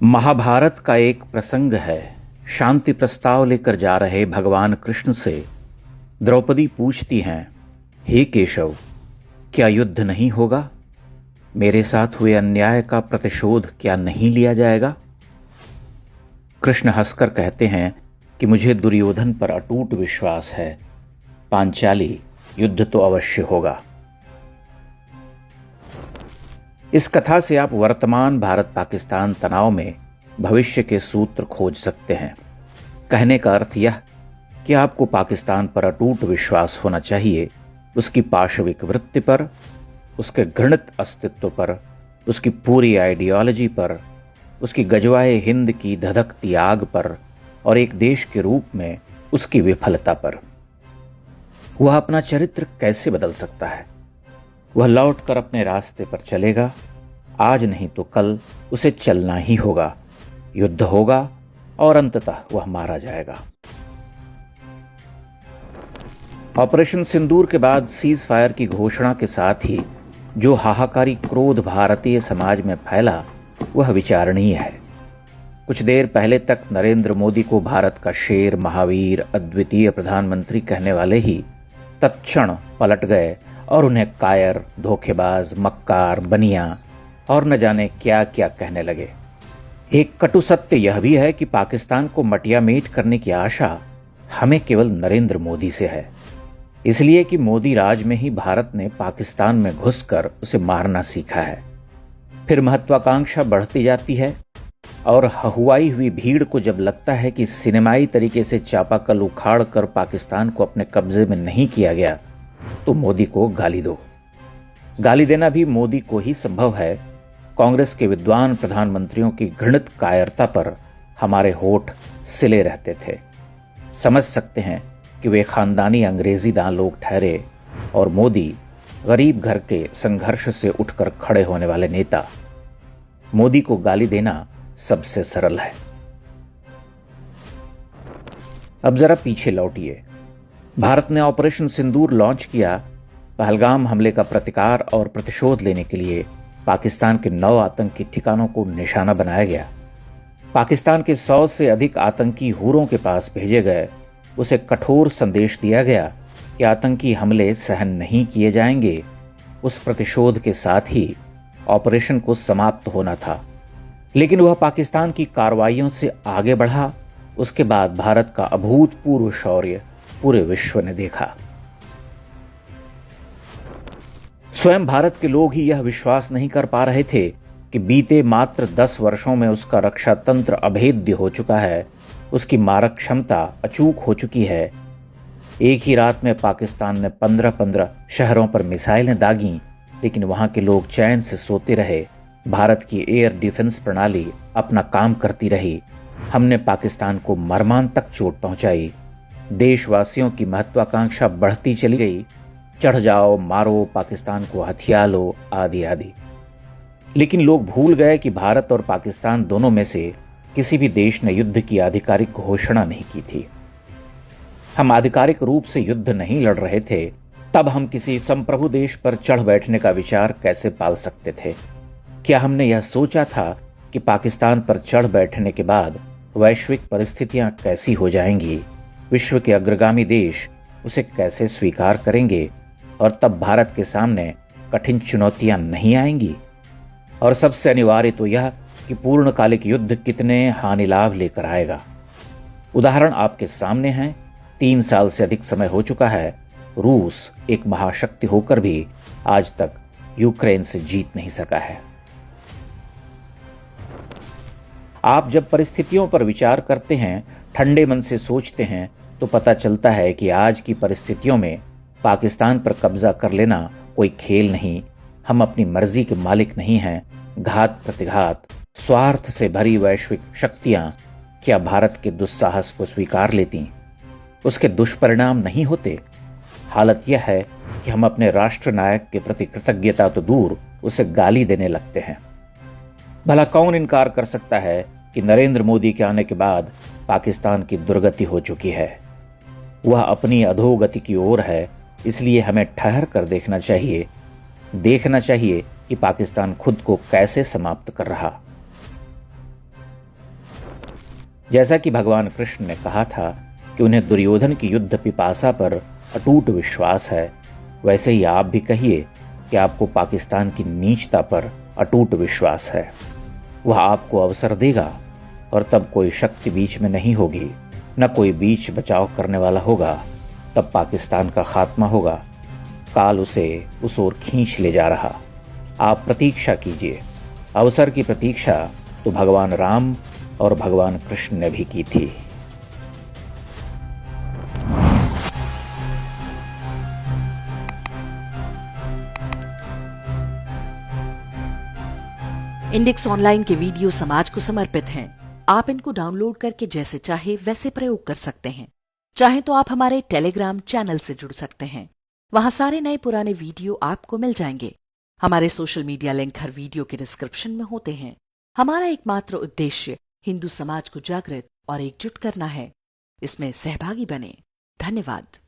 महाभारत का एक प्रसंग है। शांति प्रस्ताव लेकर जा रहे भगवान कृष्ण से द्रौपदी पूछती हैं, हे केशव, क्या युद्ध नहीं होगा? मेरे साथ हुए अन्याय का प्रतिशोध क्या नहीं लिया जाएगा? कृष्ण हंसकर कहते हैं कि मुझे दुर्योधन पर अटूट विश्वास है। पांचाली, युद्ध तो अवश्य होगा। इस कथा से आप वर्तमान भारत पाकिस्तान तनाव में भविष्य के सूत्र खोज सकते हैं। कहने का अर्थ यह कि आपको पाकिस्तान पर अटूट विश्वास होना चाहिए, उसकी पाशविक वृत्ति पर, उसके घृणित अस्तित्व पर, उसकी पूरी आइडियोलॉजी पर, उसकी गजवाए हिंद की धधकती आग पर और एक देश के रूप में उसकी विफलता पर। वह अपना चरित्र कैसे बदल सकता है? वह लौटकर अपने रास्ते पर चलेगा। आज नहीं तो कल उसे चलना ही होगा। युद्ध होगा और अंततः वह मारा जाएगा। ऑपरेशन सिंदूर के बाद सीज फायर की घोषणा के साथ ही जो हाहाकारी क्रोध भारतीय समाज में फैला, वह विचारणीय है। कुछ देर पहले तक नरेंद्र मोदी को भारत का शेर, महावीर, अद्वितीय प्रधानमंत्री कहने वाले ही तत्क्षण पलट गए और उन्हें कायर, धोखेबाज, मक्कार, बनिया और न जाने क्या क्या कहने लगे। एक कटु सत्य यह भी है कि पाकिस्तान को मटियामेट करने की आशा हमें केवल नरेंद्र मोदी से है, इसलिए कि मोदी राज में ही भारत ने पाकिस्तान में घुसकर उसे मारना सीखा है। फिर महत्वाकांक्षा बढ़ती जाती है और हहुआई हुई भीड़ को जब लगता है कि सिनेमाई तरीके से चापाकल उखाड़ कर पाकिस्तान को अपने कब्जे में नहीं किया गया, तो मोदी को गाली दो। गाली देना भी मोदी को ही संभव है। कांग्रेस के विद्वान प्रधानमंत्रियों की घृणित कायरता पर हमारे होठ सिले रहते थे। समझ सकते हैं कि वे खानदानी अंग्रेजीदां लोग ठहरे और मोदी गरीब घर के संघर्ष से उठकर खड़े होने वाले नेता। मोदी को गाली देना सबसे सरल है। अब जरा पीछे लौटिए। भारत ने ऑपरेशन सिंदूर लॉन्च किया। पहलगाम हमले का प्रतिकार और प्रतिशोध लेने के लिए पाकिस्तान के 9 आतंकी ठिकानों को निशाना बनाया गया। पाकिस्तान के 100 से अधिक आतंकी हूरों के पास भेजे गए। उसे कठोर संदेश दिया गया कि आतंकी हमले सहन नहीं किए जाएंगे। उस प्रतिशोध के साथ ही ऑपरेशन को समाप्त होना था, लेकिन वह पाकिस्तान की कार्रवाइयों से आगे बढ़ा। उसके बाद भारत का अभूतपूर्व शौर्य पूरे विश्व ने देखा। स्वयं भारत के लोग ही यह विश्वास नहीं कर पा रहे थे कि बीते मात्र 10 वर्षों में उसका रक्षा तंत्र अभेद्य हो चुका है, उसकी मारक क्षमता अचूक हो चुकी है। एक ही रात में पाकिस्तान ने 15-15 शहरों पर मिसाइलें दागीं, लेकिन वहां के लोग चैन से सोते रहे। भारत की एयर डिफेंस प्रणाली अपना काम करती रही। हमने पाकिस्तान को मर्मांतक चोट पहुंचाई। देशवासियों की महत्वाकांक्षा बढ़ती चली गई। चढ़ जाओ, मारो, पाकिस्तान को हथिया लो, आदि आदि। लेकिन लोग भूल गए कि भारत और पाकिस्तान दोनों में से किसी भी देश ने युद्ध की आधिकारिक घोषणा नहीं की थी। हम आधिकारिक रूप से युद्ध नहीं लड़ रहे थे, तब हम किसी संप्रभु देश पर चढ़ बैठने का विचार कैसे पाल सकते थे? क्या हमने यह सोचा था कि पाकिस्तान पर चढ़ बैठने के बाद वैश्विक परिस्थितियां कैसी हो जाएंगी, विश्व के अग्रगामी देश उसे कैसे स्वीकार करेंगे और तब भारत के सामने कठिन चुनौतियां नहीं आएंगी? और सबसे अनिवार्य तो यह कि पूर्णकालिक युद्ध कितने हानि लाभ लेकर आएगा। उदाहरण आपके सामने है। 3 साल से अधिक समय हो चुका है। रूस एक महाशक्ति होकर भी आज तक यूक्रेन से जीत नहीं सका है। आप जब परिस्थितियों पर विचार करते हैं, ठंडे मन से सोचते हैं, तो पता चलता है कि आज की परिस्थितियों में पाकिस्तान पर कब्जा कर लेना कोई खेल नहीं। हम अपनी मर्जी के मालिक नहीं हैं। घात प्रतिघात, स्वार्थ से भरी वैश्विक शक्तियां क्या भारत के दुस्साहस को स्वीकार लेती? उसके दुष्परिणाम नहीं होते? हालत यह है कि हम अपने राष्ट्र नायक के प्रति कृतज्ञता तो दूर, उसे गाली देने लगते हैं। भला कौन इनकार कर सकता है कि नरेंद्र मोदी के आने के बाद पाकिस्तान की दुर्गति हो चुकी है। वह अपनी अधोगति की ओर है, इसलिए हमें ठहर कर देखना चाहिए कि पाकिस्तान खुद को कैसे समाप्त कर रहा। जैसा कि भगवान कृष्ण ने कहा था कि उन्हें दुर्योधन की युद्ध पिपासा पर अटूट विश्वास है, वैसे ही आप भी कहिए कि आपको पाकिस्तान की नीचता पर अटूट विश्वास है। वह आपको अवसर देगा और तब कोई शक्ति बीच में नहीं होगी, न कोई बीच बचाव करने वाला होगा। तब पाकिस्तान का खात्मा होगा। काल उसे उस ओर खींच ले जा रहा। आप प्रतीक्षा कीजिए। अवसर की प्रतीक्षा तो भगवान राम और भगवान कृष्ण ने भी की थी। इंडेक्स ऑनलाइन के वीडियो समाज को समर्पित हैं। आप इनको डाउनलोड करके जैसे चाहे वैसे प्रयोग कर सकते हैं। चाहे तो आप हमारे टेलीग्राम चैनल से जुड़ सकते हैं। वहां सारे नए पुराने वीडियो आपको मिल जाएंगे। हमारे सोशल मीडिया लिंक हर वीडियो के डिस्क्रिप्शन में होते हैं। हमारा एकमात्र उद्देश्य हिंदू समाज को जागृत और एकजुट करना है। इसमें सहभागी बने। धन्यवाद।